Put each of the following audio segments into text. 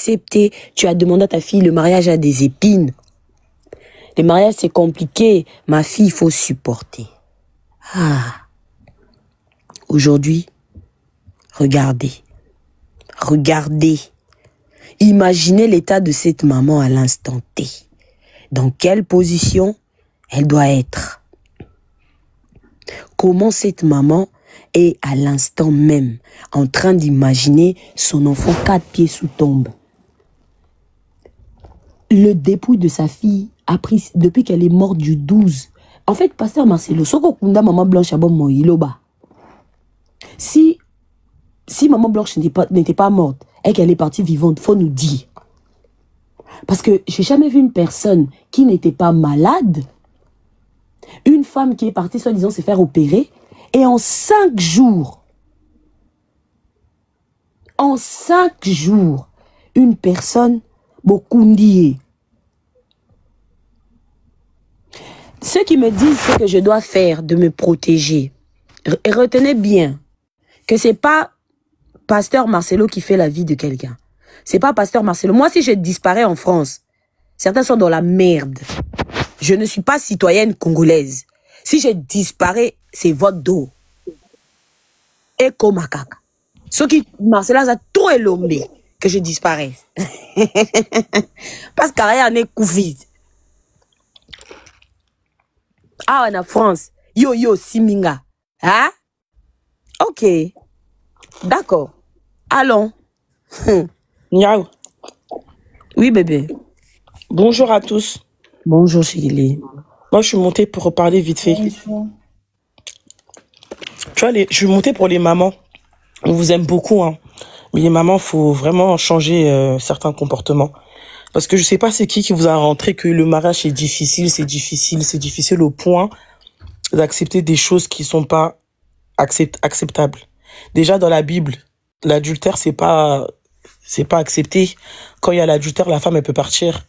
accepté, tu as demandé à ta fille, le mariage a des épines. Le mariage, c'est compliqué. Ma fille, il faut supporter. Ah. Aujourd'hui, regardez. Regardez. Imaginez l'état de cette maman à l'instant T. Dans quelle position elle doit être? Comment cette maman est à l'instant même en train d'imaginer son enfant 4 pieds sous tombe? Le dépouille de sa fille a pris depuis qu'elle est morte du 12. En fait, pasteur Marcelo, maman Blanche si maman Blanche n'était pas morte et qu'elle est partie vivante, il faut nous dire. Parce que j'ai jamais vu une personne qui n'était pas malade, une femme qui est partie soi-disant se faire opérer, et en 5 jours, une personne Bokundié. Ceux qui me disent ce que je dois faire de me protéger, et retenez bien que c'est pas pasteur Marcelo qui fait la vie de quelqu'un. C'est pas pasteur Marcelo. Moi, si je disparais en France, certains sont dans la merde. Je ne suis pas citoyenne congolaise. Si je disparais, c'est votre dos. Et comme caca. Ce qui, Marcelo, a trop élombé que je disparaisse. Parce qu'arrière n'est Covid. Ah, en France. Yo, Siminga. Hein? Ok. D'accord. Allons. Niao. Oui, bébé. Bonjour à tous. Bonjour, Chili. Moi, je suis montée pour reparler vite fait. Bonjour. Tu vois, je suis montée pour les mamans. On vous aime beaucoup, hein. Mais les mamans, faut vraiment changer certains comportements. Parce que je sais pas c'est qui vous a rentré que le mariage est difficile, c'est difficile au point d'accepter des choses qui sont pas acceptables. Déjà, dans la Bible, l'adultère, c'est pas accepté. Quand il y a l'adultère, la femme, elle peut partir.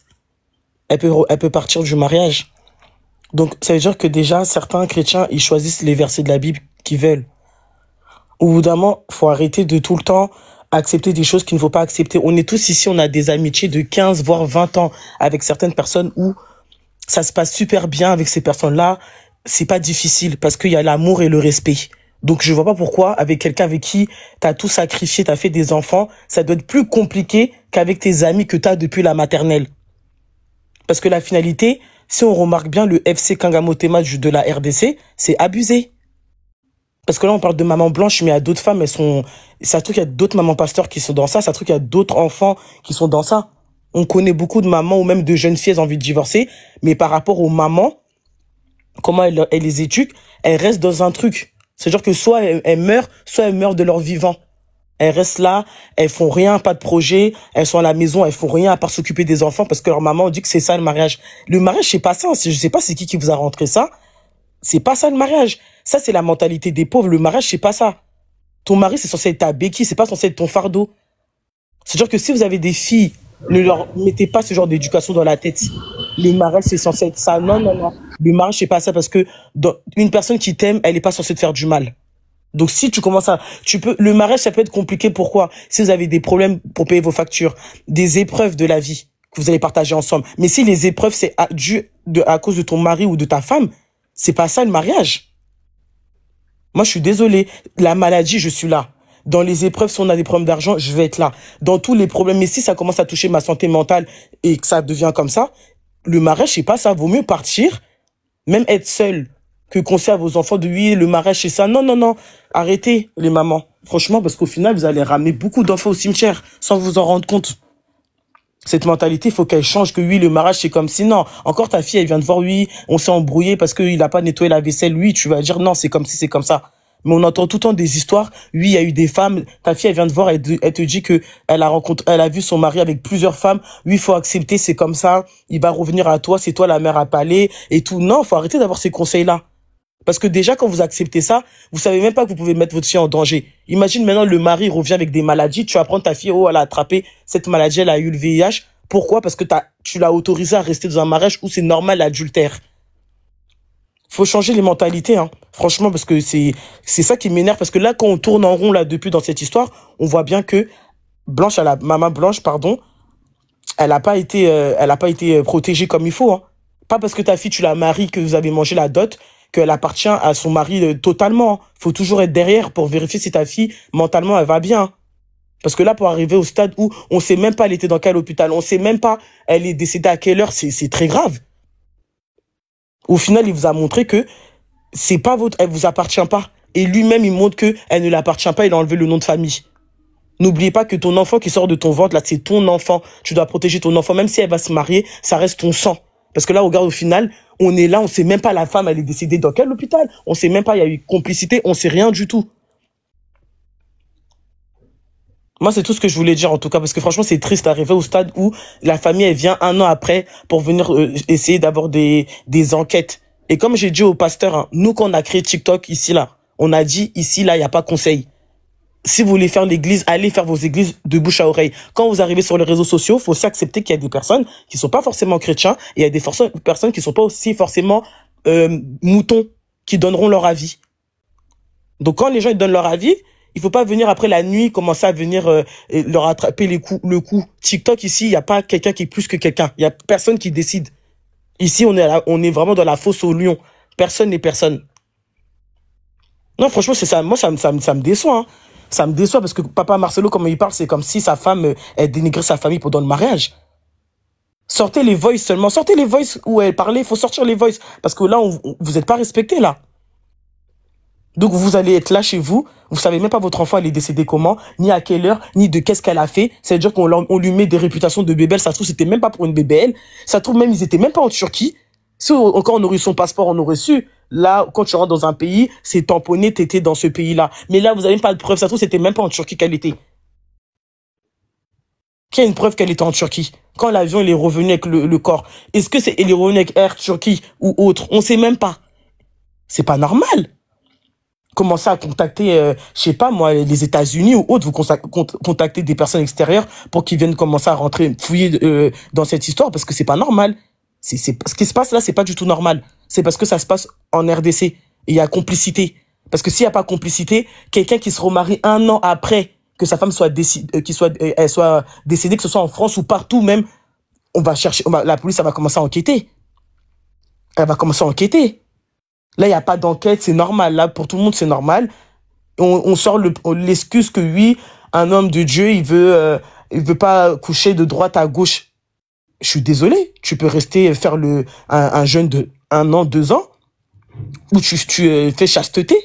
Elle peut partir du mariage. Donc, ça veut dire que déjà, certains chrétiens, ils choisissent les versets de la Bible qu'ils veulent. Au bout d'un moment, faut arrêter de tout le temps accepter des choses qu'il ne faut pas accepter. On est tous ici, on a des amitiés de 15, voire 20 ans avec certaines personnes où ça se passe super bien avec ces personnes-là. C'est pas difficile parce qu'il y a l'amour et le respect. Donc, je vois pas pourquoi, avec quelqu'un avec qui t'as tout sacrifié, t'as fait des enfants, ça doit être plus compliqué qu'avec tes amis que t'as depuis la maternelle. Parce que la finalité, si on remarque bien le FC Kangamotema de la RDC, c'est abusé. Parce que là, on parle de maman blanche, mais il y a d'autres femmes, ça se trouve qu'il y a d'autres mamans pasteurs qui sont dans ça, ça se trouve qu'il y a d'autres enfants qui sont dans ça. On connaît beaucoup de mamans ou même de jeunes filles qui ont envie de divorcer, mais par rapport aux mamans, comment elles les éduquent, elles restent dans un truc. C'est-à-dire que soit elles meurent de leur vivant. Elles restent là, elles font rien, pas de projet, elles sont à la maison, elles font rien à part s'occuper des enfants parce que leur maman dit que c'est ça le mariage. Le mariage, c'est pas ça. Je sais pas c'est qui vous a rentré ça. C'est pas ça le mariage. Ça, c'est la mentalité des pauvres. Le mariage, c'est pas ça. Ton mari, c'est censé être ta béquille, c'est pas censé être ton fardeau. C'est-à-dire que si vous avez des filles, ne leur mettez pas ce genre d'éducation dans la tête. Le mariage, c'est censé être ça. Non. Le mariage, c'est pas ça parce que une personne qui t'aime, elle est pas censée te faire du mal. Donc, si tu commences le mariage, ça peut être compliqué. Pourquoi? Si vous avez des problèmes pour payer vos factures, des épreuves de la vie que vous allez partager ensemble. Mais si les épreuves, c'est à cause de ton mari ou de ta femme, c'est pas ça le mariage. Moi, je suis désolée. La maladie, je suis là. Dans les épreuves, si on a des problèmes d'argent, je vais être là. Dans tous les problèmes, mais si ça commence à toucher ma santé mentale et que ça devient comme ça, le mariage, c'est pas ça. Vaut mieux partir, même être seul, que conseiller à vos enfants de oui, le mariage, c'est ça. Non. Arrêtez, les mamans. Franchement, parce qu'au final, vous allez ramener beaucoup d'enfants au cimetière sans vous en rendre compte. Cette mentalité, il faut qu'elle change, que oui, le mariage, c'est comme si, non. Encore ta fille, elle vient de voir, oui, on s'est embrouillé parce qu'il n'a pas nettoyé la vaisselle. Oui, tu vas dire, non, c'est comme si, c'est comme ça. Mais on entend tout le temps des histoires. Oui, il y a eu des femmes. Ta fille, elle vient de voir, elle te dit que elle a vu son mari avec plusieurs femmes. Oui, il faut accepter, c'est comme ça. Il va revenir à toi, c'est toi la mère à palais et tout. Non, faut arrêter d'avoir ces conseils-là. Parce que déjà, quand vous acceptez ça, vous savez même pas que vous pouvez mettre votre fille en danger. Imagine maintenant, le mari revient avec des maladies. Tu apprends ta fille, oh, elle a attrapé cette maladie, elle a eu le VIH. Pourquoi? Parce que tu l'as autorisé à rester dans un mariage où c'est normal l'adultère. Faut changer les mentalités, hein. Franchement, parce que c'est ça qui m'énerve. Parce que là, quand on tourne en rond, là, depuis dans cette histoire, on voit bien que maman Blanche, pardon, elle a pas été protégée comme il faut, hein. Pas parce que ta fille, tu la maries, que vous avez mangé la dot, qu'elle appartient à son mari totalement. Faut toujours être derrière pour vérifier si ta fille, mentalement, elle va bien. Parce que là, pour arriver au stade où on sait même pas elle était dans quel hôpital, on sait même pas elle est décédée à quelle heure, c'est très grave. Au final, il vous a montré que c'est pas votre, elle vous appartient pas. Et lui-même, il montre que elle ne l'appartient pas, il a enlevé le nom de famille. N'oubliez pas que ton enfant qui sort de ton ventre, là, c'est ton enfant. Tu dois protéger ton enfant, même si elle va se marier, ça reste ton sang. Parce que là, regarde, au final, on est là, on sait même pas la femme, elle est décédée dans quel hôpital. On sait même pas, il y a eu complicité, on sait rien du tout. Moi, c'est tout ce que je voulais dire, en tout cas, parce que franchement, c'est triste d'arriver au stade où la famille, elle vient un an après pour venir essayer d'avoir des enquêtes. Et comme j'ai dit au pasteur, hein, nous, quand on a créé TikTok ici, là, on a dit ici, là, il n'y a pas conseil. Si vous voulez faire l'église, allez faire vos églises de bouche à oreille. Quand vous arrivez sur les réseaux sociaux, faut aussi accepter qu'il y a des personnes qui sont pas forcément chrétiens et il y a des personnes qui sont pas aussi forcément moutons, qui donneront leur avis. Donc quand les gens ils donnent leur avis, il faut pas venir après la nuit commencer à venir leur attraper le coup. TikTok ici, il y a pas quelqu'un qui est plus que quelqu'un. Il y a personne qui décide. Ici, on est vraiment dans la fosse au lion. Personne n'est personne. Non, franchement, c'est ça. Moi, ça me déçoit, hein. Ça me déçoit parce que papa Marcelo, comme il parle, c'est comme si sa femme, elle dénigrait sa famille pendant le mariage. Sortez les voice seulement. Sortez les voice où elle parlait. Il faut sortir les voice. Parce que là, vous n'êtes pas respecté, là. Donc, vous allez être là chez vous. Vous savez même pas votre enfant, elle est décédée comment, ni à quelle heure, ni de qu'est-ce qu'elle a fait. C'est-à-dire qu'on lui met des réputations de bébelle. Ça se trouve, c'était même pas pour une bébelle. Ça se trouve, même, ils étaient même pas en Turquie. Si encore on aurait eu son passeport, on aurait su. Là, quand tu rentres dans un pays, c'est tamponné, t'étais dans ce pays-là. Mais là, vous avez même pas de preuve. Ça se trouve, c'était même pas en Turquie qu'elle était. Qui a une preuve qu'elle était en Turquie? Quand l'avion, il est revenu avec le corps. Est-ce que il est revenu avec Air Turquie ou autre? On sait même pas. C'est pas normal. Commencez à contacter, je sais pas moi, les États-Unis ou autres, vous contactez des personnes extérieures pour qu'ils viennent commencer à rentrer, fouiller dans cette histoire parce que c'est pas normal. Ce qui se passe là, c'est pas du tout normal. C'est parce que ça se passe en RDC et il y a complicité. Parce que s'il y a pas complicité, quelqu'un qui se remarie un an après que sa femme soit elle soit décédée, que ce soit en France ou partout même, on va chercher, la police, elle va commencer à enquêter. Elle va commencer à enquêter. Là, il n'y a pas d'enquête, c'est normal. Là, pour tout le monde, c'est normal. On sort l'excuse que oui, un homme de Dieu, il veut pas coucher de droite à gauche. Je suis désolé. Tu peux rester faire un jeûne de 1 an, 2 ans, où tu fais chasteté.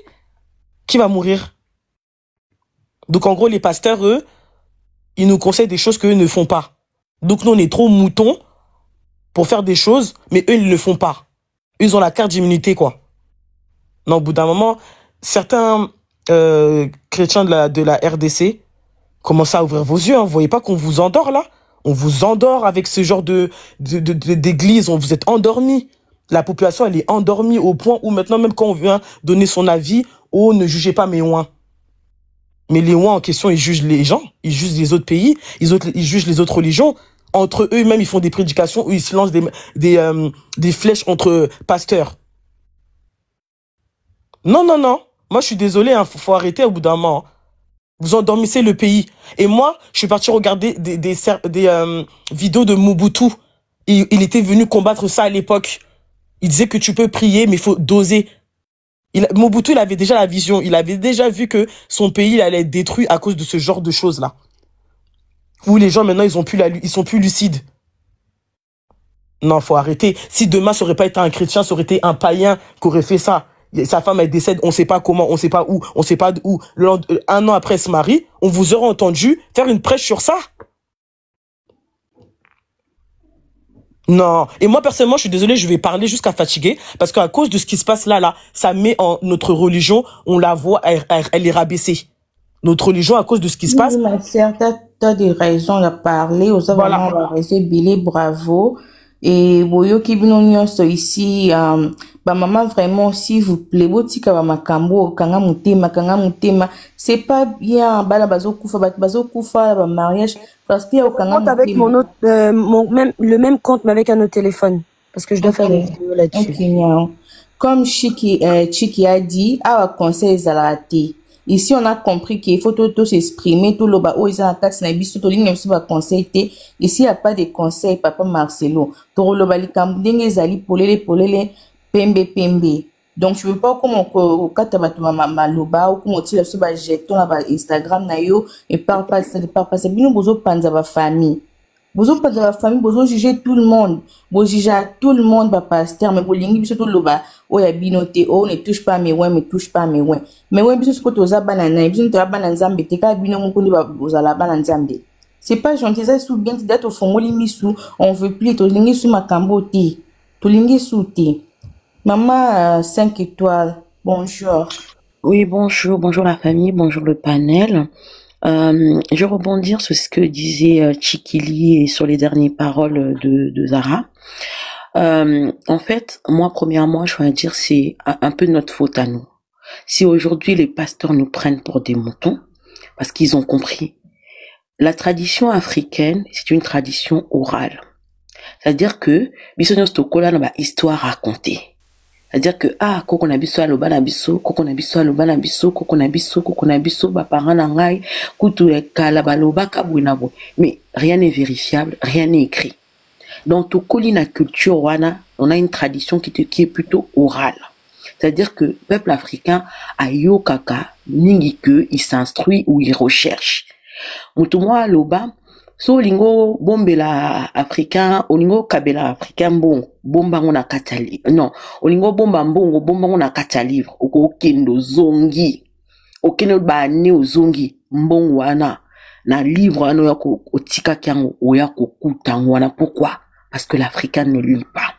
Qui va mourir? Donc, en gros, les pasteurs, eux, ils nous conseillent des choses qu'eux ne font pas. Donc, nous, on est trop moutons pour faire des choses, mais eux, ils ne le font pas. Ils ont la carte d'immunité, quoi. Non, au bout d'un moment, certains chrétiens de la RDC commencent à ouvrir vos yeux. Hein. Vous voyez pas qu'on vous endort, là? On vous endort avec ce genre d'église. On vous êtes endormis. La population, elle est endormie au point où maintenant, même quand on vient donner son avis, oh, ne jugez pas mes ouins. Mais les ouins en question, ils jugent les gens. Ils jugent les autres pays. Ils jugent les autres religions. Entre eux-mêmes, ils font des prédications où ils se lancent des flèches entre pasteurs. Non, non, non. Moi, je suis désolé, hein, faut arrêter au bout d'un moment. Vous endormissez le pays. Et moi, je suis parti regarder des vidéos de Mobutu. Il était venu combattre ça à l'époque. Il disait que tu peux prier, mais il faut doser. Mobutu, il avait déjà la vision. Il avait déjà vu que son pays il allait être détruit à cause de ce genre de choses-là. Où les gens, maintenant, ils sont plus lucides. Non, faut arrêter. Si demain, ça aurait pas été un chrétien, ça aurait été un païen qui aurait fait ça. Sa femme, elle décède, on sait pas comment, on sait pas où, on sait pas où. 1 an après, elle se marie, on vous aurait entendu faire une prêche sur ça. Non. Et moi, personnellement, je suis désolé, je vais parler jusqu'à fatiguer, parce qu'à cause de ce qui se passe là, ça met notre religion, on la voit, elle est rabaissée. Notre religion, à cause de ce qui se passe. Oui, ma sœur, t'as des raisons à parler, aux Voilà. vraiment, Billy, bravo. Et boyo ki bino nyonso ici, ba maman vraiment, s'il vous plaît, botika ba makambo, kanga mutema, c'est pas bien, bala bazo kufa, ba mariage, parce qu'il y a kanga mutema. Avec mon autre, le même compte, mais avec un autre téléphone. Parce que je dois faire des vidéos là-dessus. Ok, Comme Chiki a dit, awa conseil zalate. Ici, on a compris qu'il faut tout s'exprimer, tout le bas, oh, ils ont un taxe, na biso, tout ligne, va conseil, ici, il n'y a pas de conseil, papa Marcelo. Tout le bas, les camboudengue, zali, polele, pembe, pembe. Donc, je veux pas comment, au cas de ma loba, ou comment tu sur bas, jeton, là, Instagram, na yo, et parle pas, c'est bien, vous autres, panza, ba famille. Vous autres, panza, ba famille, vous autres, jugez tout le monde. Vous jugez tout le monde, ba pasteur, mais vous ligne, surtout le bas. Oh, ya binoté, oh, ne touche pas mes ouins, ne touche pas mes ouins. Mais ouais, bisous, quand aux abanana, bisous, tu as bananzambe, t'es qu'à bino, mon connu, aux alabananzambe. C'est pas gentil, ça, sous bien, t'es au fond, sous, on veut plus, tu lingues sous ma camboté, tu lingues sous thé. Maman, 5 étoiles, bonjour. Oui, bonjour, bonjour la famille, bonjour le panel. Je vais rebondir sur ce que disait Chikili et sur les dernières paroles de Zara. En fait, moi, premièrement, je veux dire, c'est un peu notre faute à nous. Si aujourd'hui les pasteurs nous prennent pour des moutons, parce qu'ils ont compris, la tradition africaine, c'est une tradition orale. C'est-à-dire que, bisognos tokola na ba histoire racontée. C'est-à-dire que, koko na biso aloba na biso, koko na biso aloba na biso, koko na biso, ba parents na ngai, kutu kala baloba kabwinabo. Mais rien n'est vérifiable, rien n'est écrit. Dans la culture wana, on a une tradition qui est plutôt orale. C'est-à-dire que le peuple africain a yokaka, ningike, il s'instruit ou il recherche. Mutumwa loba, so lingo bombela africain, olingo kabela africain bon, bomba ngona katali. Non, olingo bomba mbongo, bomba ngona katalivre, okendo zongi. Okendo ba ne zongi, mbongo wana. Na livre wana yako otika kyango oyako kutango wana. Pourquoi? Parce que l'Africain ne lit pas.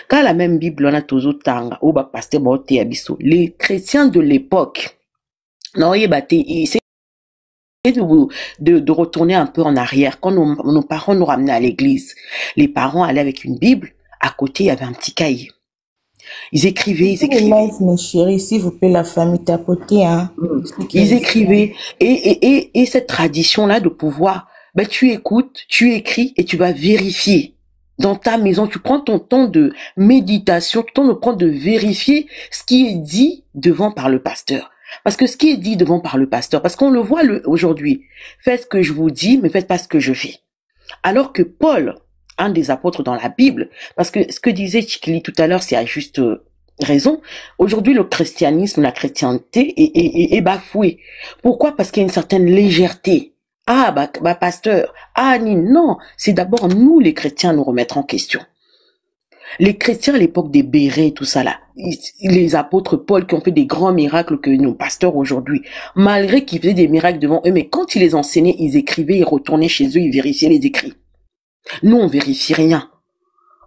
Quand la même Bible, on a toujours tanga, ou ba pasteur baote abisso, les chrétiens de l'époque, non, c'est de retourner un peu en arrière. Quand nos parents nous ramenaient à l'église, les parents allaient avec une Bible, à côté, il y avait un petit cahier. Ils écrivaient. Mes chéris, s'il vous plaît, la famille tapoter, hein. Ils écrivaient. Et cette tradition-là de pouvoir, ben, tu écoutes, tu écris et tu vas vérifier. Dans ta maison, tu prends ton temps de méditation, tu prends le temps de vérifier ce qui est dit devant par le pasteur. Parce que ce qui est dit devant par le pasteur, parce qu'on le voit aujourd'hui, faites ce que je vous dis, mais faites pas ce que je fais. Alors que Paul, un des apôtres dans la Bible, parce que ce que disait Chikili tout à l'heure, c'est à juste raison. Aujourd'hui, le christianisme, la chrétienté est bafouée. Pourquoi? Parce qu'il y a une certaine légèreté. Pasteur, non, c'est d'abord nous les chrétiens nous remettre en question. Les chrétiens à l'époque des bérets, tout ça là, les apôtres Paul qui ont fait des grands miracles que nos pasteurs aujourd'hui, malgré qu'ils faisaient des miracles devant eux, mais quand ils les enseignaient, ils écrivaient, ils retournaient chez eux, ils vérifiaient les écrits. Nous, on vérifie rien.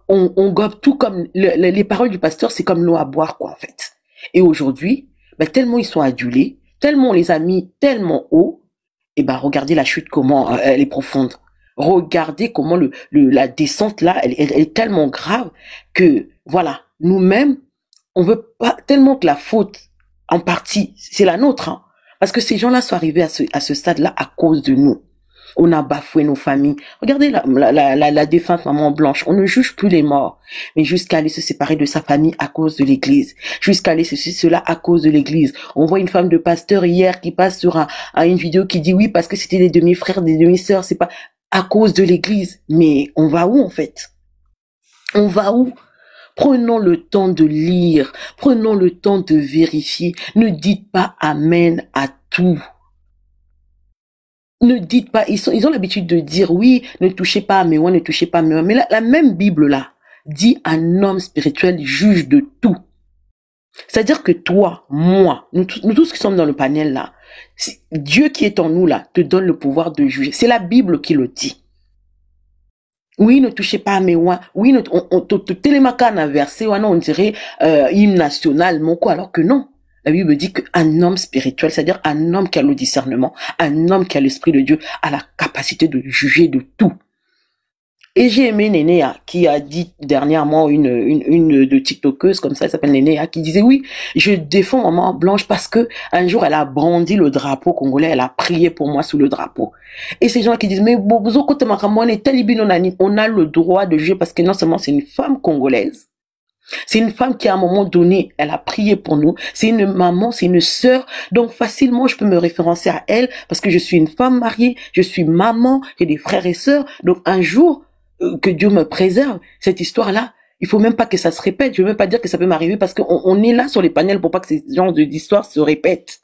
On gobe tout comme les paroles du pasteur, c'est comme l'eau à boire, quoi, en fait. Et aujourd'hui, tellement ils sont adulés, tellement on les a mis tellement haut, et regardez la chute, comment elle est profonde. Regardez comment la descente là, elle est tellement grave que, voilà, nous-mêmes, on veut pas tellement que la faute, en partie, c'est la nôtre, hein. Parce que ces gens-là sont arrivés à ce stade-là à cause de nous. On a bafoué nos familles. Regardez la défunte maman Blanche. On ne juge plus les morts. Mais jusqu'à aller se séparer de sa famille à cause de l'église. Jusqu'à aller cela à cause de l'église. On voit une femme de pasteur hier qui passe sur une vidéo qui dit oui parce que c'était des demi-frères, des demi-sœurs. C'est pas à cause de l'église. Mais on va où en fait? On va où? Prenons le temps de lire. Prenons le temps de vérifier. Ne dites pas amen à tout. Ne dites pas, ils ont l'habitude de dire oui, ne touchez pas à mes oins, ne touchez pas à mes oins. Mais la même Bible là dit un homme spirituel juge de tout. C'est-à-dire que toi, moi, nous tous qui sommes dans le panel là, Dieu qui est en nous là te donne le pouvoir de juger. C'est la Bible qui le dit. Oui, ne touchez pas à mes oins. Oui, on télémaca un verset, on dirait hymne national, mon quoi, alors que non. La Bible dit qu'un homme spirituel, c'est-à-dire un homme qui a le discernement, un homme qui a l'esprit de Dieu, a la capacité de juger de tout. Et j'ai aimé Nénéa, qui a dit dernièrement une de TikTokeuse, comme ça, elle s'appelle Nénéa, qui disait, oui, je défends Maman Blanche parce que un jour, elle a brandi le drapeau congolais, elle a prié pour moi sous le drapeau. Et ces gens qui disent, mais on a le droit de juger parce que non seulement c'est une femme congolaise, C'est une femme qui, à un moment donné, elle a prié pour nous. C'est une maman, c'est une sœur. Donc, facilement, je peux me référencer à elle parce que je suis une femme mariée, je suis maman, j'ai des frères et sœurs. Donc, un jour, que Dieu me préserve, cette histoire-là, il faut même pas que ça se répète. Je veux même pas dire que ça peut m'arriver parce qu'on est là sur les panels pour pas que ces genres d'histoires se répètent.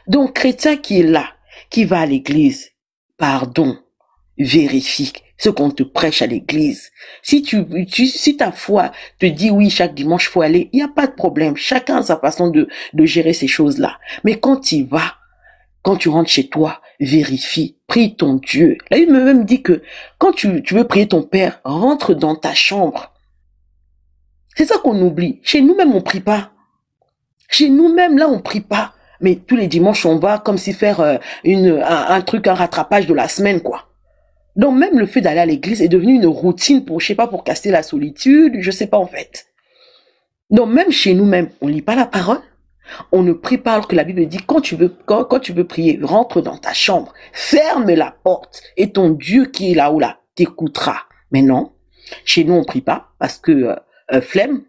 Donc, chrétien qui est là, qui va à l'église, pardon, vérifie ce qu'on te prêche à l'église. Si si ta foi te dit oui, chaque dimanche faut aller, il n'y a pas de problème. Chacun a sa façon de gérer ces choses-là. Mais quand tu vas, quand tu rentres chez toi, vérifie, prie ton Dieu. Là, il me même dit que quand tu veux prier ton Père, rentre dans ta chambre. C'est ça qu'on oublie. Chez nous-mêmes, on prie pas. Chez nous-mêmes, là, on prie pas. Mais tous les dimanches, on va comme si faire un truc, un rattrapage de la semaine, quoi. Donc même le fait d'aller à l'église est devenu une routine pour, je sais pas, pour casser la solitude, je sais pas en fait. Donc même chez nous-mêmes, on lit pas la parole, on ne prie pas alors que la Bible dit quand tu veux prier, rentre dans ta chambre, ferme la porte et ton Dieu qui est là-haut là t'écoutera. Mais non, chez nous on prie pas parce que flemme.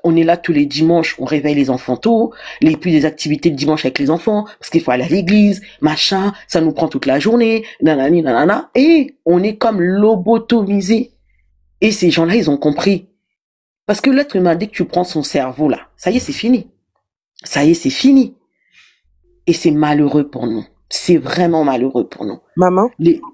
On est là tous les dimanches, on réveille les enfants tôt, puis des activités le dimanche avec les enfants, parce qu'il faut aller à l'église, machin, ça nous prend toute la journée, nanani, nanana, et on est comme lobotomisé. Et ces gens-là, ils ont compris. Parce que l'être humain, dès que tu prends son cerveau là, ça y est, c'est fini. Ça y est, c'est fini. Et c'est malheureux pour nous. C'est vraiment malheureux pour nous. Maman?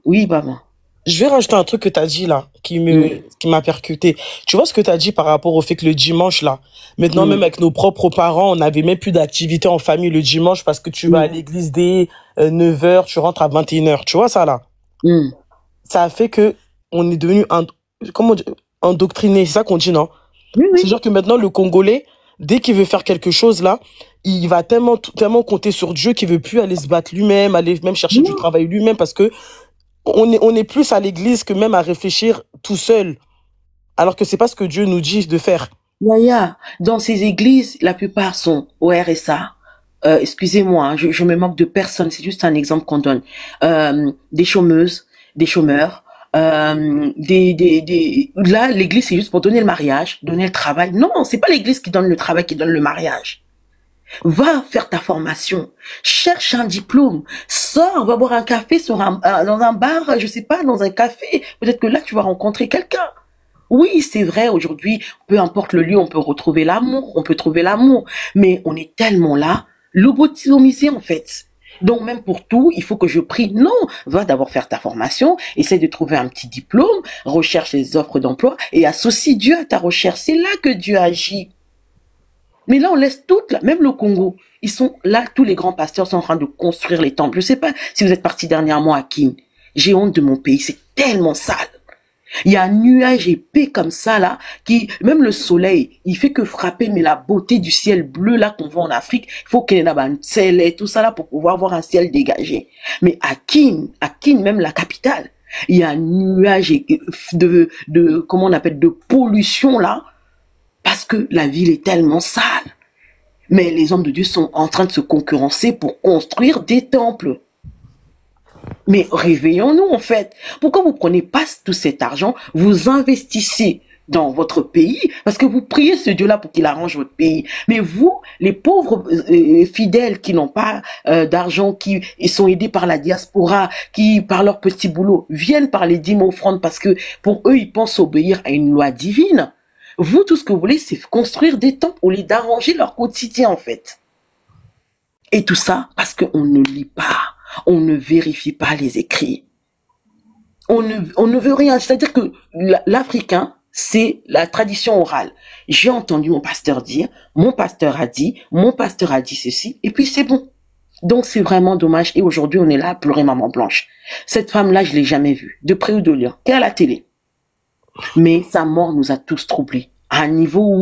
Oui, maman. Je vais rajouter un truc que tu as dit là, qui m'a percuté. Tu vois ce que tu as dit par rapport au fait que le dimanche là, maintenant même avec nos propres parents, on n'avait même plus d'activité en famille le dimanche parce que tu vas à l'église dès 9h, tu rentres à 21h. Tu vois ça là? Ça a fait que on est devenu endoctriné, c'est ça qu'on dit, non? Oui. C'est genre que maintenant le Congolais, dès qu'il veut faire quelque chose là, il va tellement compter sur Dieu qu'il veut plus aller se battre lui-même, aller même chercher du travail lui-même parce que on est plus à l'église que même à réfléchir tout seul. Alors que c'est pas ce que Dieu nous dit de faire. Yaya, dans ces églises, la plupart sont au RSA. Excusez-moi, hein, je me moque de personne, c'est juste un exemple qu'on donne. Des chômeuses, des chômeurs, là, l'église c'est juste pour donner le mariage, donner le travail. Non, c'est pas l'église qui donne le travail, qui donne le mariage. Va faire ta formation, cherche un diplôme, sors, va boire un café dans un bar, je sais pas, dans un café. Peut-être que là, tu vas rencontrer quelqu'un. Oui, c'est vrai, aujourd'hui, peu importe le lieu, on peut retrouver l'amour, on peut trouver l'amour. Mais on est tellement là, lobotomisé en fait. Donc même pour tout, il faut que je prie. Non, va d'abord faire ta formation, essaie de trouver un petit diplôme, recherche les offres d'emploi et associe Dieu à ta recherche. C'est là que Dieu agit. Mais là, on laisse tout là, même le Congo. Ils sont là, tous les grands pasteurs sont en train de construire les temples. Je sais pas si vous êtes parti dernièrement à Kin. J'ai honte de mon pays, c'est tellement sale. Il y a un nuage épais comme ça là, qui, même le soleil, il fait que frapper, mais la beauté du ciel bleu là qu'on voit en Afrique, il faut qu'il y ait un ciel et tout ça là pour pouvoir voir un ciel dégagé. Mais à Kin, même la capitale, il y a un nuage comment on appelle, de pollution là, parce que la ville est tellement sale. Mais les hommes de Dieu sont en train de se concurrencer pour construire des temples. Mais réveillons-nous en fait. Pourquoi vous prenez pas tout cet argent, vous investissez dans votre pays, parce que vous priez ce Dieu-là pour qu'il arrange votre pays. Mais vous, les pauvres fidèles qui n'ont pas d'argent, qui sont aidés par la diaspora, qui par leur petit boulot viennent par les dîmes offrandes parce que pour eux, ils pensent obéir à une loi divine. Vous, tout ce que vous voulez, c'est construire des temples au lieu d'arranger leur quotidien, en fait. Et tout ça parce qu'on ne lit pas, on ne vérifie pas les écrits. On ne veut rien. C'est-à-dire que l'Africain, c'est la tradition orale. J'ai entendu mon pasteur dire, mon pasteur a dit ceci, et puis c'est bon. Donc c'est vraiment dommage. Et aujourd'hui, on est là à pleurer maman blanche. Cette femme-là, je l'ai jamais vue, de près ou de loin, qu'à la télé. Mais sa mort nous a tous troublés, à un niveau où